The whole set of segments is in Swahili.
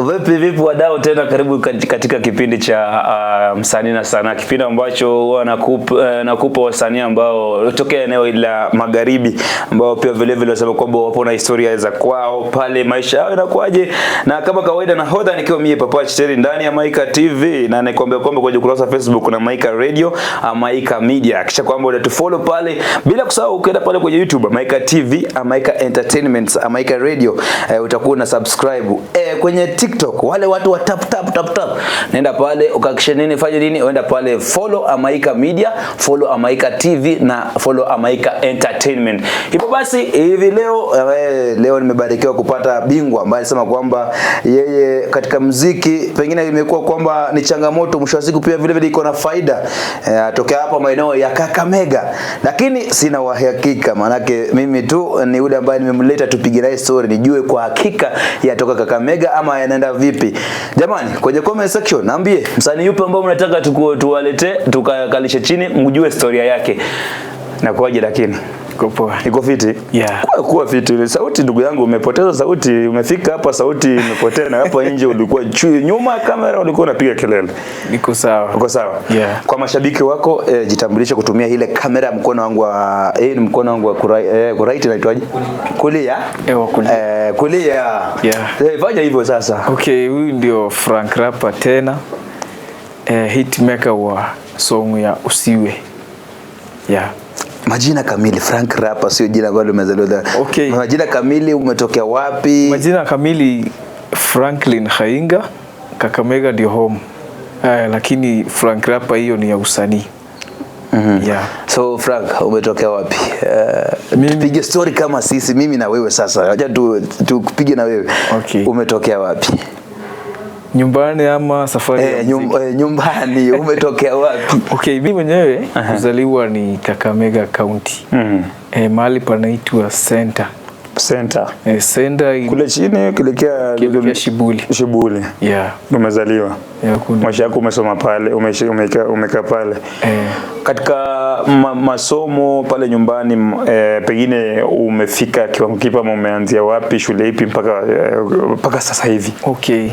Vipi wadau, tena karibu katika kipindi cha msanii na sanaa, kipindi ambacho huwa nakupa wasanii ambao tokea eneo la magharibi, ambao pia vile vile wasema kwamba wapo na historia za kwao pale, maisha yao inakuaje. Na kama kawaida nahodha nikiwa mimi Papa Chiteri ndani ya Maika TV, na nakwambia kwamba kwenye ukurasa wa Facebook kuna Maika Radio, Maika Media. Kisha kwamba unatufollow pale, bila kusahau ukienda pale kwenye YouTube Maika TV, Maika Entertainment, Maika Radio, utakuwa na subscribe. Kwenye TikTok wale watu wa tap. Nenda pale ukakisha nini, fanya nini, uenda pale follow Maika Media, follow Maika TV na follow Maika Entertainment. Hivyo basi hivi leo nimebarikiwa kupata bingwa ambaye anasema kwamba yeye katika muziki pengine imekuwa kwamba ni changamoto, mwisho wa siku pia vile vile iko na faida. Tokea hapa maeneo ya Kakamega, lakini sina uhakika, manake mimi tu ni yule ambaye nimemleta tupige naye story nijue kwa hakika yatoka Kakamega ama yanaenda vipi. Jamani, kwenye comment section naambie msanii yupi ambao mnataka tuwalete tukakalishe chini mjue historia yake. Na kwaje lakini iko poa. Iko fiti? Yeah. Kuwa fiti. Sauti ndugu yangu, umepoteza sauti, umefika hapa sauti imepotea, na hapo nje ulikuwa nyuma ya kamera ulikuwa unapiga kelele. Niko sawa. Uko sawa? Yeah. Kwa mashabiki wako jitambulishe kutumia ile kamera mkono wangu wa ni mkono wangu wa right inaitwaje? Kulia? Kulia. Kulia. Yeah. Fanya hivyo sasa. Okay, huyu ndio Frank Rapper tena. Hitmaker wa song ya Usiwe. Yeah. Majina kamili Frank Rapper, sio jina ambalo umezaliwa. Okay. Majina kamili umetokea wapi? Majina kamili Franklin Hainga, Kakamega ndio home. Lakini Frank Rapper hiyo ni ya usanii. Yeah. So Frank, umetokea wapi? Tupige story kama sisi, mimi na wewe sasa. Acha tupige na wewe. Okay. Umetokea wapi? Nyumbani ama safari? Nyumbani. Umetokea wapi? Okay, mimi mwenyewe kuzaliwa ni Kakamega County. Mahali panaitwa Center. Center kule chini kuelekea Shibuli. Yeah. Umezaliwa. Yeah, maisha yako umesoma pale, umekaa pale. Katika masomo pale nyumbani, pengine umefika kiwango kipi ama umeanzia wapi, shule ipi mpaka sasa hivi? Okay.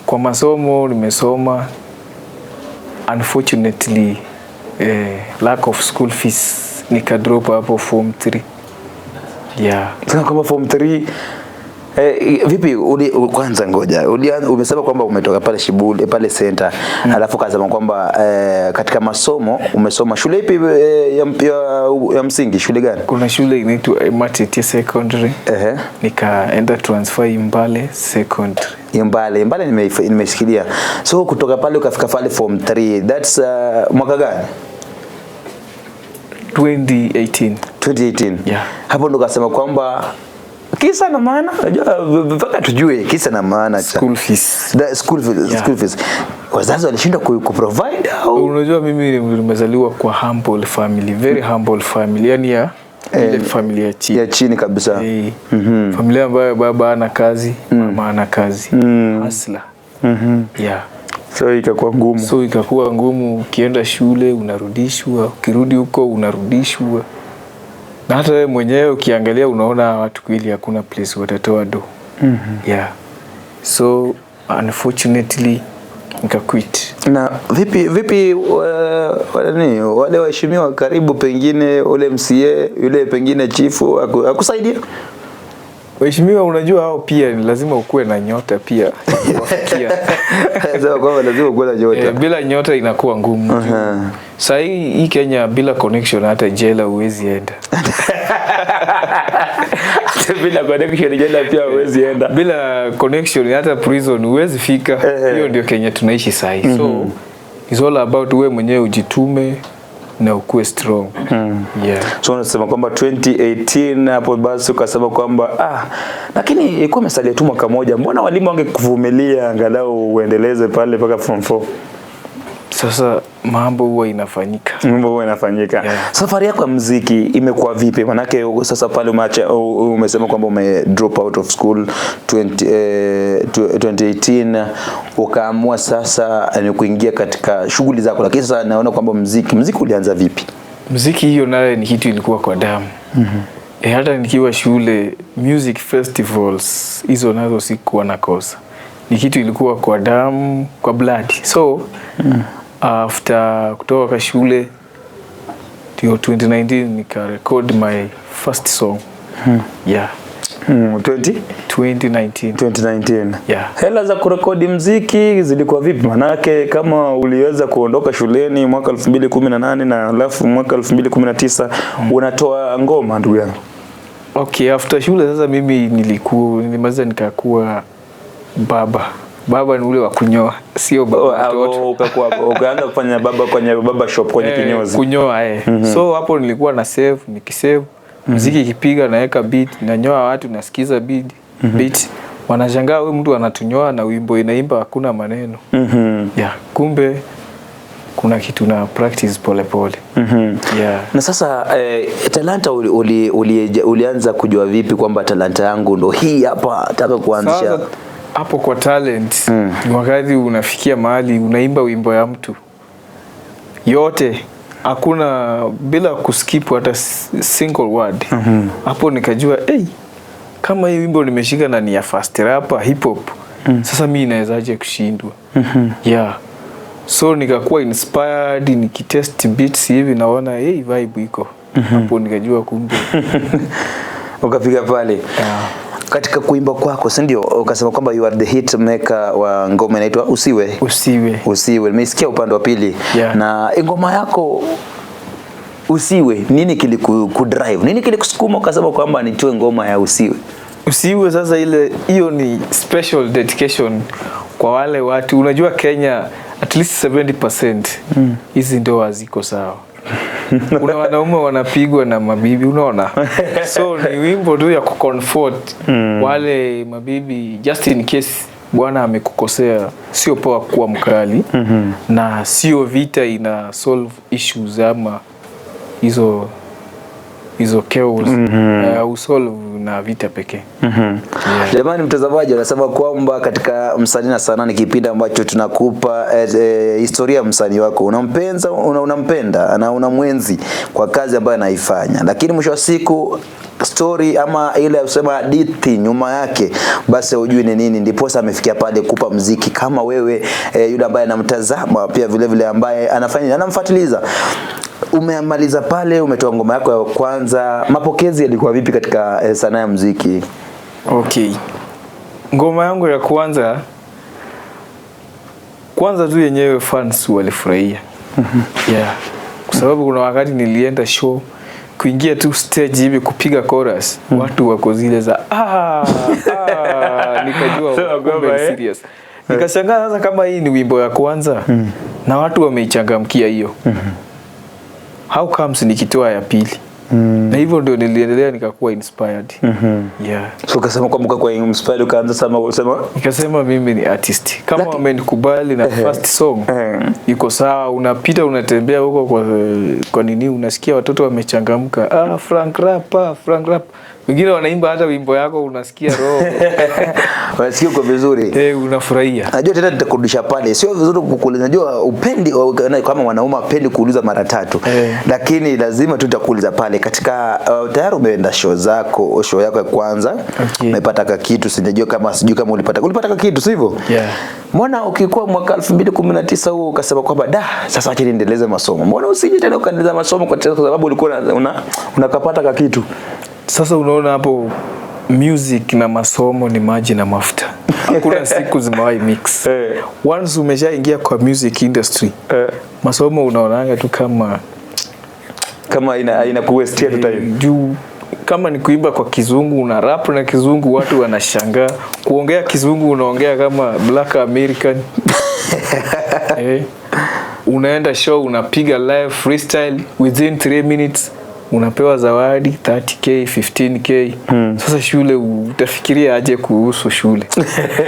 Kwa masomo nimesoma, unfortunately lack of school fees nikadrop hapo form 3. Yeah. Sasa kama form 3 vipi kwanza ngoja. Umesema kwamba umetoka pale Shibuli pale Center. Alafu kasema kwamba katika masomo umesoma shule ipi ya msingi, shule gani? Kuna shule inaitwa Matete Secondary. Nikaenda transfer Mbale Secondary. Mbale nimesikia. So kutoka pale ukafika pale form 3. That's mwaka gani? 2018. Yeah. Hapo ndo kasema kwamba kisa na maana, mpaka tujue kisa na maana cha school fees. School fees. Wazazi walishinda kuprovide au? Unajua mimi nimezaliwa kwa humble family, very humble family, yani ya ile familia ya chini kabisa. Familia ambayo baba ana kazi, mama ana kazi. Hustler. Yeah. So ikakuwa ngumu, ukienda shule unarudishwa, ukirudi huko unarudishwa. Na hata wewe mwenyewe ukiangalia unaona watu kweli hakuna place watatoa do. Yeah. So unfortunately nikaquit. Na vipi wale waheshimiwa karibu, pengine ule MCA yule pengine chifu akusaidia? Waheshimiwa unajua hao pia ni lazima ukue na nyota pia. Sasa kwa lazima ukue na nyota. Bila nyota inakuwa ngumu. Sasa hii Kenya bila connection hata jela huwezi enda. Bila connection jela pia huwezi enda. Bila connection hata prison huwezi fika. Hiyo ndio Kenya tunaishi sasa hivi. So it's all about wewe mwenyewe ujitume na ukue strong. Yeah. So unasema kwamba 2018 hapo basi ukasema kwamba lakini ilikuwa imesalia tu mwaka moja, mbona walimu wangekuvumilia angalau uendeleze pale mpaka form 4? Sasa mambo huwa inafanyika. Yeah. Safari yako ya muziki imekuwa vipi? Manake sasa pale umesema kwamba ume drop out of school 2018, ukaamua sasa ni kuingia katika shughuli zako, lakini sasa naona kwamba muziki ulianza vipi? Muziki hiyo nayo ni kitu ilikuwa kwa damu. Hata nikiwa shule music festivals hizo nazo sikuwa nakosa. ni kitu ilikuwa kwa damu, kwa blood. So after kutoka kwa shule ndio 2019 nika record my first song. Yeah. 2019. Yeah. Hela za kurekodi mziki zilikuwa vipi? Manake kama uliweza kuondoka shuleni mwaka 2018 na alafu mwaka 2019 unatoa ngoma ndugu yangu. Okay, after shule sasa mimi nilimaliza nikakuwa baba. Baba ni ule wa kunyoa, sio baba watoto. Ukaanza kufanya baba kwenye baba shop kwenye kinyozi. Kunyoa So hapo nilikuwa na save, nikisave muziki ikipiga naweka beat, nanyoa watu nasikiza beat. Wanashangaa huyu mtu anatunyoa na wimbo inaimba hakuna maneno. Yeah, kumbe kuna kitu na practice pole pole. Yeah. Na sasa talanta ulianza kujua vipi kwamba talanta yangu ndo hii hapa nataka kuanzisha? Hapo kwa talent ni wakati unafikia mahali unaimba wimbo ya mtu yote, hakuna bila kuskip hata single word. Hapo nikajua kama hii wimbo nimeshika na ni ya fast rap, hip hop, sasa mimi nawezaje kushindwa? Yeah. So nikakuwa inspired, nikitest beats hivi naona vibe iko. Hapo nikajua kumbe. Ukapiga pale. Yeah. Katika kuimba kwako, si ndio ukasema kwamba you are the hit maker wa ngoma inaitwa Usiwe. Nimesikia upande wa pili. Yeah. Na ngoma yako Usiwe, nini kilikudrive? Nini kilikusukuma ukasema kwamba nitoe ngoma ya Usiwe? Usiwe sasa hiyo ni special dedication kwa wale watu. Unajua Kenya at least 70% hizi ndoa ziko sawa. Kuna wanaume wanapigwa na mabibi, unaona? So ni wimbo tu ya kucomfort wale mabibi, just in case bwana amekukosea, sio poa kuwa mkali. Na sio vita ina solve issues ama hizo chaos usolve na vita pekee. Jamani mtazamaji, anasema kwamba katika Msanii na Sanaa ni kipindi ambacho tunakupa historia ya msanii wako. Unampenda na unamwenzi kwa kazi ambayo anaifanya, lakini mwisho wa siku story ama ile usema hadithi nyuma yake basi hujui ni nini, ndipo sasa amefikia pale kupa muziki kama wewe yule ambaye anamtazama pia vile vile ambaye anamfuatiliza. Umemaliza pale, umetoa ngoma yako ya kwanza, mapokezi yalikuwa vipi katika sanaa ya muziki? Okay. Ngoma yangu ya kwanza tu yenyewe fans walifurahia. Yeah. Kwa sababu kuna wakati nilienda show, kuingia tu stage hivi kupiga chorus, watu wako zile za nikajua kumbe serious. Nikashangaa sasa kama hii ni wimbo ya kwanza na watu wameichangamkia hiyo. How comes nikitoa ya pili? Na hivyo ndio niliendelea nikakuwa inspired. Yeah. So ukasema kwamba kwa inspired ukaanza kusema nikasema mimi ni artist. Kama wamenikubali na first song iko sawa, unapita unatembea huko kwa nini unasikia watoto wamechangamka, Frank Rap. Wengine wanaimba hata wimbo yako unasikia roho. Unasikia uko vizuri. Unafurahia. Najua tena nitakurudisha pale. Sio vizuri kukuuliza. Najua upendi kama mwanaume apendi kuuliza mara tatu. Lakini lazima tutakuuliza pale katika tayari umeenda show yako ya kwanza. Umepata kitu, sijui kama ulipata kitu, sivyo? Yeah. Mbona ukikuwa mwaka 2019 huo ukasema kwamba sasa acha niendeleze masomo. Mbona usije tena ukaendeleza masomo kwa sababu ulikuwa unakapata kitu? Sasa unaona hapo music na masomo ni maji na mafuta. Hakuna siku zimewahi mix. Once umeshaingia kwa music industry, masomo unaonanga tu kama inakuwestia time. Juu kama ni kuimba kwa Kizungu, una rap na Kizungu, watu wanashangaa. Kuongea Kizungu unaongea kama Black American. Unaenda show unapiga live freestyle within 3 minutes. Unapewa zawadi 30k, 15k. Sasa shule utafikiria aje kuhusu shule?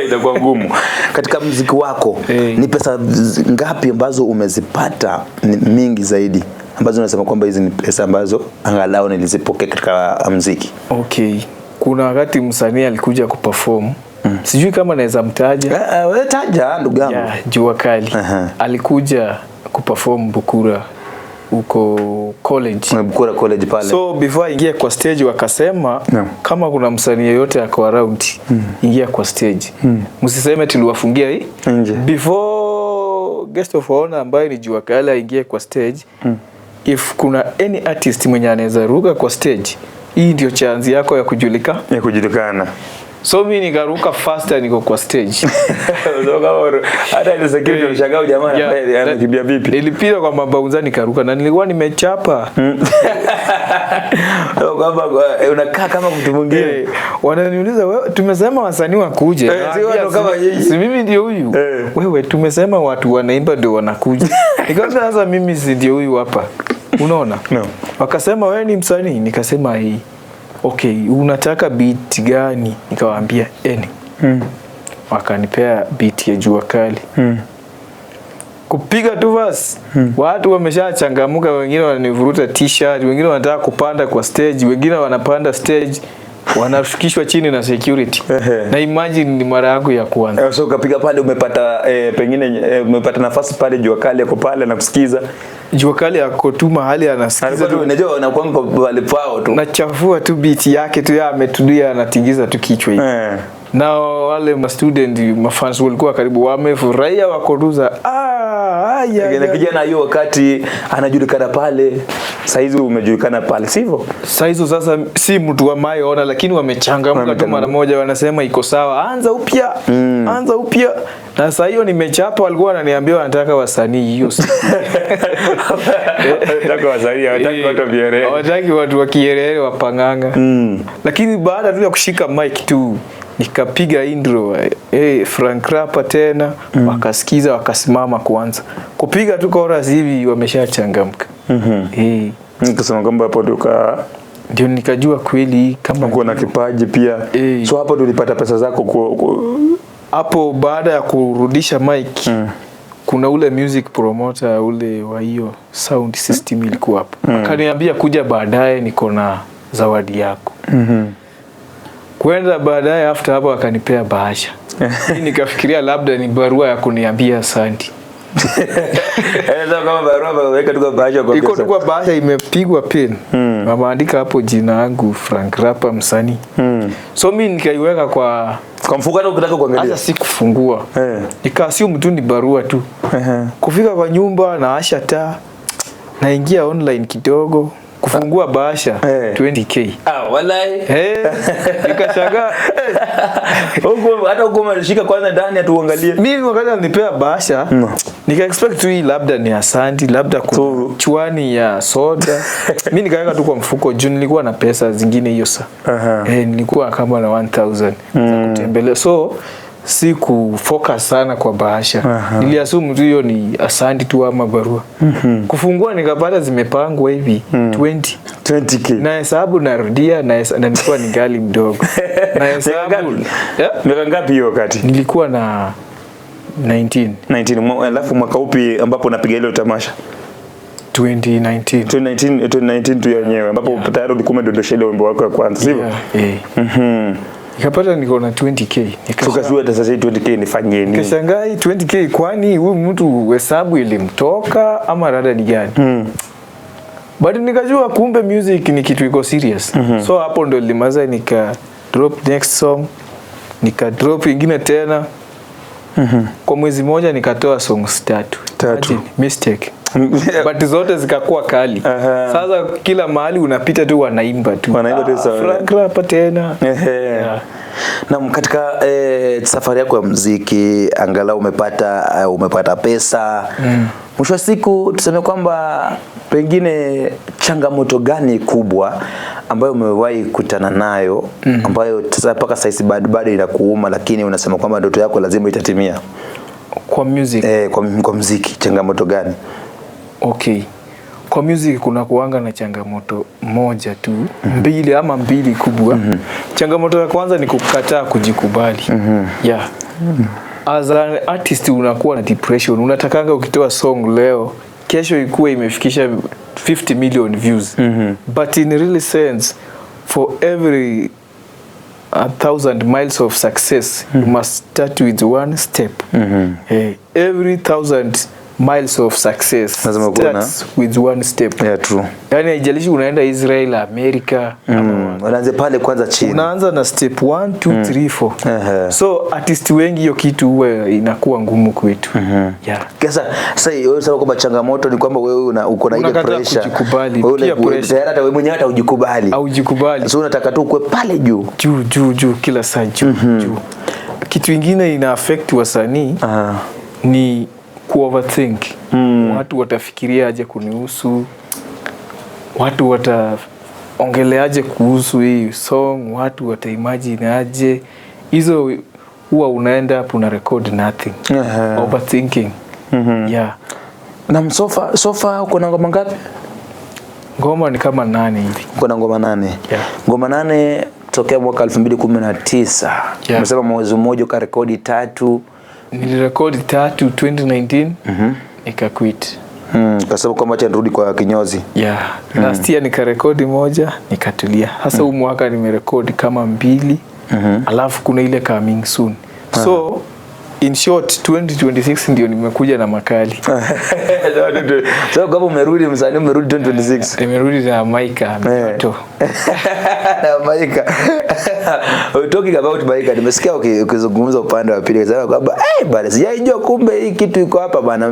Itakuwa ngumu. Katika muziki wako ni pesa ngapi ambazo umezipata mingi zaidi, ambazo unasema kwamba hizi ni pesa ambazo angalau nilizipokea katika muziki? Okay. Kuna wakati msanii alikuja kuperform. Sijui kama naweza mtaja. Wewe taja ndugu yangu. Jua Kali. Alikuja kuperform Bukura uko college. Mkura college pale. So before ingia kwa stage wakasema kama kuna msanii yeyote ako around ingia kwa stage. Msiseme tuliwafungia hii. Before guest of honor ambaye ni Jua Kali aingie kwa stage. If kuna any artist mwenye anaweza ruka kwa stage, hii ndio chance yako ya kujulikana. So mimi nikaruka faster niko kwa stage. So kama hata ile security mshangao jamaa anakimbia vipi? Nilipita kwa mabaunza nikaruka na nilikuwa nimechapa. Kama unakaa kama mtu mwingine. Wananiuliza wewe tumesema wasanii wakuje. Si mimi ndio huyu. Wewe tumesema watu wanaimba ndio wanakuja. Nikaanza sasa mimi si ndio huyu hapa. Unaona? Wakasema wewe ni msanii, nikasema hii. Okay, unataka beat gani? Nikawaambia any. Wakanipea beat ya Jua Kali. Kupiga tu verse. Watu wameshachangamuka, wengine wananivuruta t-shirt, wengine wanataka kupanda kwa stage, wengine wanapanda stage, wanashukishwa chini na security. Na imagine ni mara yangu ya kwanza. So ukapiga pale umepata pengine umepata nafasi pale Jua Kali yako pale na kusikiza. Jua Kali yako tu mahali anasikiza tu. Unajua unakwamba pale pao tu. Nachafua tu beat yake tu ya ametulia anatingiza tu kichwa hivi. Na wale ma student mafans walikuwa karibu wamefurahia wakoruza. Kijana hiyo wakati anajulikana pale, saizi umejulikana pale, sivyo? Saizo sasa si mtu wa mayoona, lakini wamechangamka tu mara moja, wanasema iko sawa, anza upya. Anza upya. Na sasa hiyo nimechapa, walikuwa wananiambia wanataka wasanii hiyo. Wanataka wasanii, wanataka watu wa Kierere. Wanataka watu wa Kierere wapanganga. Lakini baada tu ya kushika mic tu nikapiga intro Frank Rapper tena wakasikiza wakasimama kwanza kupiga tu chorus hivi wameshachangamka. Nikasema kwamba hapo ndio nikajua kweli kama kuna kipaji pia. So hapo tulipata pesa zako hapo baada ya kurudisha mic. Kuna ule music promoter ule wa hiyo sound system ilikuwa hapo. Akaniambia kuja baadaye niko na zawadi yako. Kwenda baadaye after hapo akanipea bahasha. Nikafikiria labda ni barua ya kuniambia asante. Kama barua weka tu bahasha kwa pesa. Iko tu kwa bahasha imepigwa pin. Wameandika hapo jina langu Frank Rapper msanii. So mimi nikaiweka kwa mfuko hata ukitaka kuangalia. Sasa sikufungua. Nikaassume tu ni barua tu. Kufika kwa nyumba na asha taa. Naingia online kidogo. Kufungua bahasha 20k. Wallahi. Nikashangaa. Hata huko umeshika kwanza ndani atuangalie. Mimi wakati alinipea bahasha, nika expect tu hii labda ni asante, labda chwani ya soda. Mimi nikaweka tu kwa mfuko juu nilikuwa na pesa zingine hiyo saa. Nilikuwa kama na 1000 za kutembelea. So si kufocus sana kwa bahasha. Niliassume tu hiyo ni asante tu ama barua. Kufungua nikapata zimepangwa hivi 20k. Na hesabu narudia na nilikuwa ningali mdogo. Na hesabu miaka ngapi hiyo wakati? Nilikuwa na 19. Alafu mwaka upi ambapo unapiga ile tamasha? 2019 tu yenyewe ambapo tayari ulikuwa umedondosha ile wimbo wako wa kwanza, sivyo? Nikapata niko na 20k. Tukasua hata sasa 20k nifanye nini? Nikashangaa 20k kwani huyu mtu hesabu ilimtoka ama rada ni gani? But nikajua kumbe music ni kitu iko serious. So hapo ndo nilimaza nika drop next song, nika drop ingine tena. Kwa mwezi moja nikatoa songs 3. Mistake. But zote zikakuwa kali. Sasa kila mahali unapita tu wanaimba tu. Frank Rapper tena. Na katika safari yako ya muziki angalau umepata pesa. Mwisho wa siku tuseme kwamba pengine changamoto gani kubwa ambayo umewahi kutana nayo ambayo sasa mpaka sasa bado inakuuma lakini unasema kwamba ndoto yako lazima itatimia? Kwa music. Kwa muziki changamoto gani? Okay. Kwa music kuna kuanga na changamoto moja tu, mbili kubwa. Changamoto ya kwanza ni kukataa kujikubali. As an artist unakuwa na depression. Unatakanga ukitoa song leo, kesho ikuwe imefikisha 50 million views. But in really sense, for every 1,000 miles of success, you must start with one step. Every 1,000 miles of success Lazima kuwe na starts with one step. Yeah, true. Yani haijalishi unaenda Israel, Amerika, Unaanza pale kwanza chini. Unaanza na step 1 2 3 4. So artist wengi hiyo kitu huwa inakuwa ngumu kwetu. Yeah. Sasa wewe unasema kwamba changamoto ni kwamba wewe uko na ile pressure. Wewe pressure. Hata wewe mwenyewe hata hujikubali. Haujikubali. So unataka tu kuwe pale juu. Juu kila saa juu. Kitu kingine ina affect wasanii ni overthink. Watu watafikiria aje kunihusu, watu wataongeleaje kuhusu hii song, watu wataimagine aje. Hizo huwa unaenda hapo una record nothing. Overthinking. Yeah. Na sofa uko na ngoma ngapi? Ngoma ni kama 8 hivi. Uko na ngoma 8. Yeah. Ngoma 8 tokea mwaka 2019. Umesema mwezi mmoja ka rekodi 3. Nilirekodi 3 2019. Nikaquit. Kwa sababu kwamba acha nirudi kwa kinyozi. Yeah. Last year nikarekodi 1 nikatulia. Hasa huu mwaka nimerekodi kama 2. Alafu kuna ile coming soon. So in short 2026 ndio nimekuja na makali. So kama umerudi msanii umerudi 2026. Nimerudi na Maika mtoto. Na Maika. Talking about Maika, nimesikia ukizungumza upande wa pili sasa kwamba bana sijajua kumbe hii kitu iko hapa bana.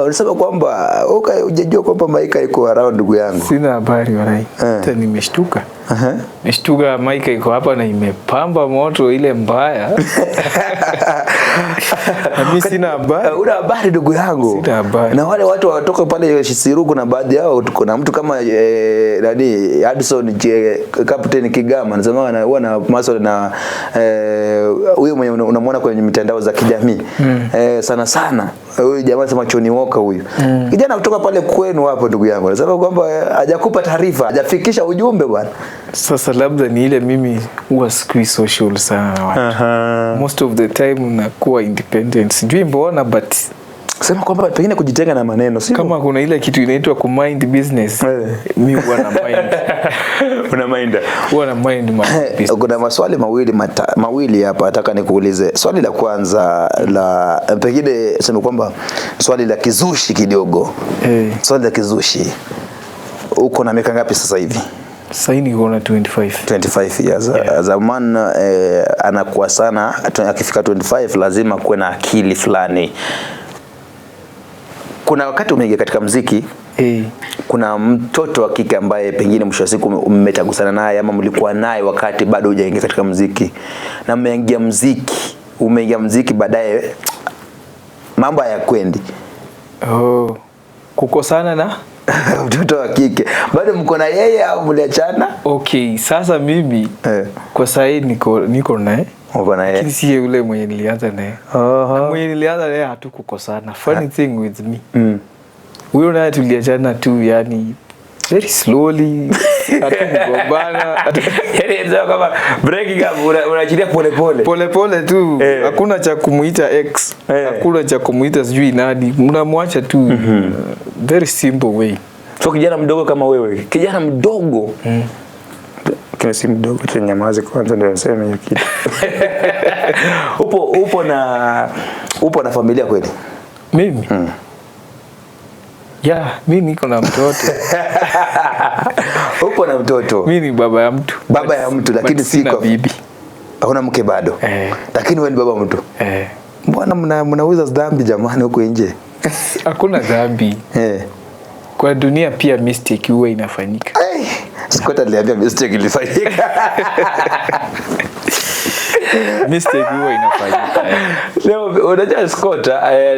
Unasema kwamba hujajua kwamba Maika iko around ndugu yangu. Sina habari walai. Hata nimeshtuka. Nishtuka Maika iko hapa na imepamba moto ile mbaya. Mimi sina habari. Una habari ndugu yangu? Sina habari. Na wale watu watoka pale Shisiru kuna baadhi yao tuko na mtu kama nani Hudson Captain Kigama anasema huwa na maswali na huyo mwenye unamwona kwenye mitandao za kijamii. Sana huyu jamaa sema Choni Walker huyu. Kijana kutoka pale kwenu hapo ndugu yangu. Anasema kwamba hajakupa taarifa, hajafikisha ujumbe bwana. Sasa labda ni ile mimi huwa sikui social sana watu. Most of the time unakuwa independent. Sijui mbona but sema kwamba pengine kujitenga na maneno sio kama kuna ile kitu inaitwa ku mind business. Mimi huwa na mind. Una mind. Huwa na mind business. Kuna maswali mawili hapa nataka nikuulize. Swali la kwanza la pengine sema kwamba swali la kizushi kidogo. Swali la kizushi. Uko na miaka ngapi sasa hivi? Sasa hivi niko na 25 years. As a man anakuwa sana akifika 25 lazima kuwe na akili fulani. Kuna wakati umeingia katika muziki, kuna mtoto wa kike ambaye pengine mwisho wa siku mmetagusana naye ama mlikuwa naye wakati bado hujaingia katika muziki, na umeingia muziki baadaye mambo hayakwendi. Kukosana na mtoto wa kike bado mko na yeye au mliachana? Okay, sasa mimi kwa sasa niko naye. Lakini si yule mwenye nilianza naye. Mwenye nilianza naye hatukukosana. Funny thing with me. Huyo naye tuliachana tu yani very slowly. Hatukugombana. Yaani ndio kama breaking up unaachilia pole tu. Hakuna cha kumuita ex. Hakuna cha kumuita sijui nani. Mnamwacha tu. Very simple way. So kijana mdogo kama wewe, kijana mdogo. Kile si mdogo tu, nyamaze kwanza ndio nasema hiyo kitu. Upo na familia kweli? Mimi? Mimi niko na mtoto. Upo na mtoto? Mimi ni baba ya mtu. Baba ya mtu lakini si kwa bibi. Hauna mke bado? Lakini wewe ni baba mtu? Mbona mnauza dhambi jamani huko nje? Hakuna dhambi. Kwa dunia pia mistake huwa inafanyika. Scott aliambia mistake ilifanyika. Mistake huwa inafanyika. Leo unajua Scott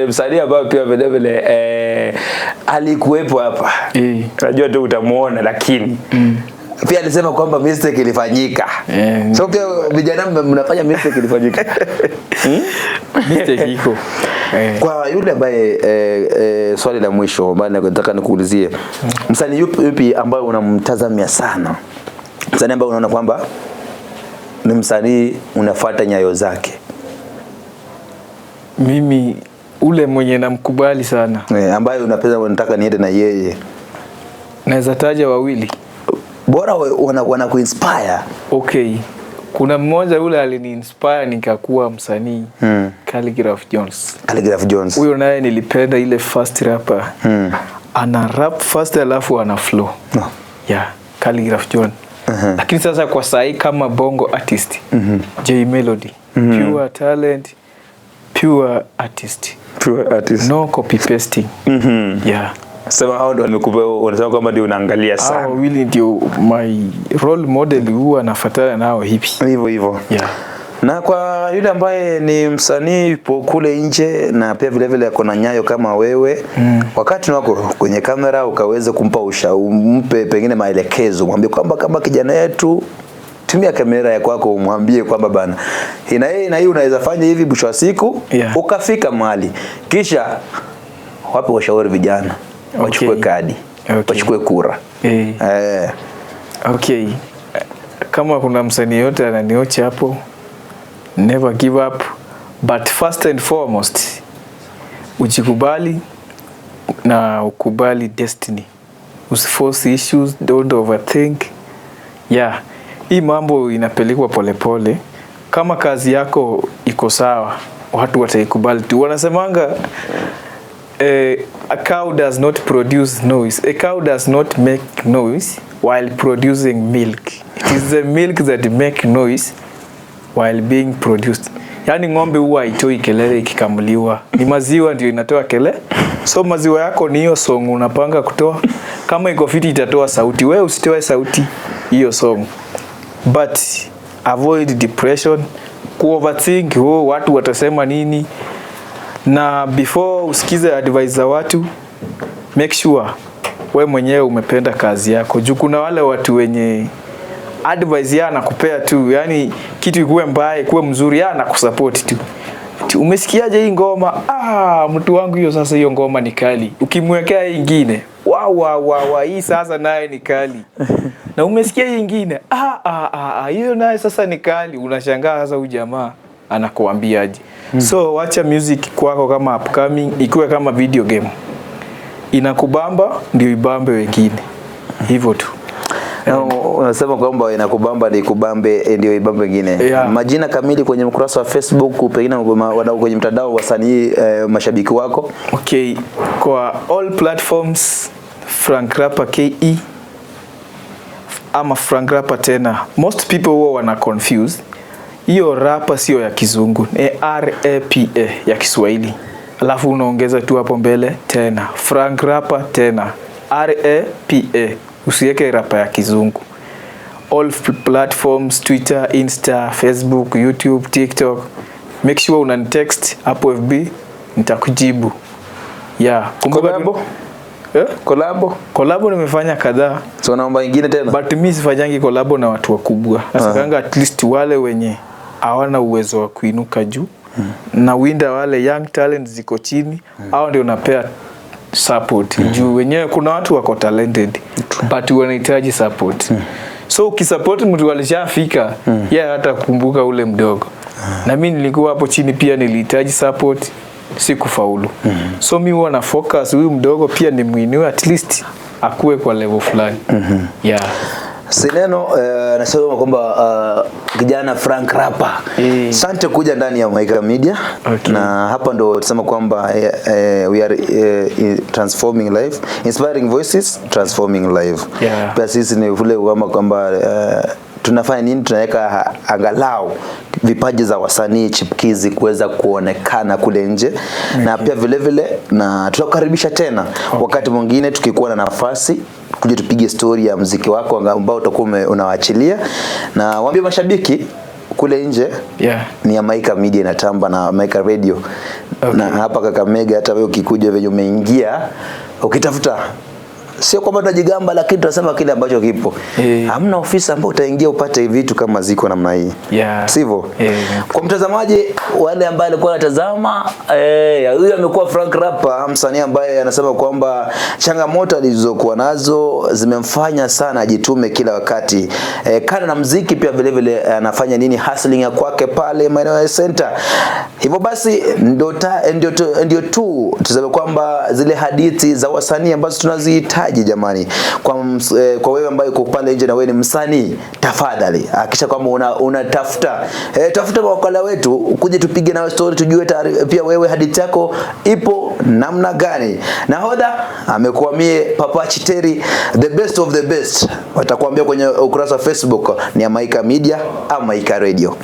msanii ambaye pia vile vile alikuwepo hapa. Unajua tu utamuona lakini pia alisema kwamba mistake ilifanyika. So pia vijana mnafanya mistake ilifanyika. Mistake iko. Kwa yule ambaye swali la mwisho ambalo nataka nikuulizie. Msanii yupi ambaye unamtazamia sana? Msanii ambaye unaona kwamba ni msanii unafuata nyayo zake? Mimi ule mwenye namkubali sana. Ambaye unataka niende na yeye. Naweza taja wawili. Bora wana kuinspire. Okay. Kuna mmoja ule alini-inspire nikakuwa msanii. Khaligraph Jones. Khaligraph Jones. Huyo naye nilipenda ile fast rapper. Ana rap fast alafu ana flow. Yeah, Khaligraph Jones. Lakini sasa kwa sahi kama bongo artist, J Melody, pure talent, pure artist. Pure artist. No copy pasting. Yeah. Sema hao ndio wamekupa, unasema kwamba ndio unaangalia sana. Hao really ndio my role model, huwa nafuatana nao hivi. Hivyo. Yeah. Na kwa yule ambaye ni msanii yupo kule nje na pia vile vile ako na nyayo kama wewe, wakati wako kwenye kamera ukaweza kumpa umpe pengine maelekezo, mwambie kwamba kama kijana yetu tumia kamera ya kwako, umwambie kwamba bana na hii unaweza fanya hivi, mwisho wa siku ukafika mahali, kisha wape washauri vijana wachukue kadi, wachukue kura. Okay. Kama kuna msanii yote ananiocha hapo, never give up, but first and foremost ujikubali na ukubali destiny. Usiforce issues, don't overthink. Yeah, hii mambo inapelekwa polepole. Kama kazi yako iko sawa, watu wataikubali tu. Wanasemanga a cow does not produce noise. A cow does not make noise while producing milk. It is the milk that make noise while being produced. Yani ng'ombe huwa haitoi kelele ikikamuliwa. Ni maziwa ndio inatoa kelele. So maziwa yako ni hiyo song unapanga kutoa. Kama iko fiti itatoa sauti. Wewe usitoe sauti hiyo song. But avoid depression, overthink, watu watasema nini. Na before usikize advice za watu, make sure wewe mwenyewe umependa kazi yako. Juu kuna wale watu wenye advice ya anakupea tu, yani kitu ikuwe mbaya ikuwe mzuri ya anakusupport tu. Umesikiaje hii ngoma? Mtu wangu hiyo sasa hiyo ngoma ni kali. Ukimwekea nyingine, hii sasa naye ni kali. Na umesikia hii nyingine, hiyo naye sasa ni kali. Unashangaa sasa huyu jamaa anakuambiaje. So wacha music kwako kama upcoming ikuwe kama video game. Inakubamba ndio ibambe wengine. Hivyo tu. Unasema kwamba inakubamba ndio ikubambe ndio ibambe wengine. Majina kamili kwenye ukurasa wa Facebook, pengine wadau kwenye mtandao wasanii mashabiki wako. Okay, kwa all platforms Frank Rapper KE ama Frank Rapper tena. Most people huwa wana confuse. Hiyo rapper sio ya kizungu, RAPA ya Kiswahili. Alafu unaongeza tu hapo mbele tena Frank Rapper tena RAPA. Usiweke rapper ya kizungu. All platforms, Twitter, Insta, Facebook, YouTube, TikTok. Make sure unanitext hapo FB, nitakujibu. Kumbuka Collabo nimefanya kadhaa. So naomba nyingine tena. But mimi sifanyangi collabo na watu wakubwa. Nasakanga at least wale wenye hawana uwezo wa kuinuka juu. Na winda wale young talent ziko chini, hao ndio napea support. Juu wenyewe kuna watu wako talented but wanahitaji support. So ukisupport mtu alishafika, hata kukumbuka ule mdogo. Na mimi nilikuwa hapo chini pia nilihitaji support, sikufaulu. So mimi huwa na focus huyu mdogo pia nimuinue at least akue kwa level fulani. Sineno nasema kwamba kijana Frank Rapper. Asante kuja ndani ya Maika Media. Na hapa ndo tusema kwamba we are transforming life, inspiring voices, transforming life. Pia sisi ni vile kwamba tunafanya nini, tunaweka angalau vipaji za wasanii chipkizi kuweza kuonekana kule nje. Na pia vile vile na tutakukaribisha tena wakati mwingine tukikuwa na nafasi kuja tupige story ya muziki wako ambao utakuwa unawaachilia. Na waambie mashabiki kule nje ni ya Maika Media inatamba na Maika Radio. Na hapa Kakamega hata wewe ukikuja venye umeingia ukitafuta, sio kwamba tunajigamba, lakini tunasema kile ambacho kipo. Hamna ofisi ambayo utaingia upate vitu kama ziko namna hii. Sivyo? Kwa mtazamaji wale ambao walikuwa wanatazama, huyu amekuwa Frank Rapper, msanii ambaye anasema kwamba changamoto alizokuwa nazo zimemfanya sana ajitume kila wakati. Kana na muziki pia vile vile anafanya nini hustling ya kwake pale maeneo ya center. Hivyo basi ndio tu tuseme kwamba zile hadithi za wasanii ambazo tunazihitaji jamani, kwa wewe ambaye uko pale nje na wewe ni msanii, tafadhali hakikisha kwamba unatafuta tafuta wakala wetu, ukuje tupige na story, tujue pia wewe hadithi yako ipo namna gani. Nahodha amekuwa Papa Chiteri, the best of the best. Watakuambia kwenye ukurasa wa Facebook ni Amaika Media ama Amaika Radio.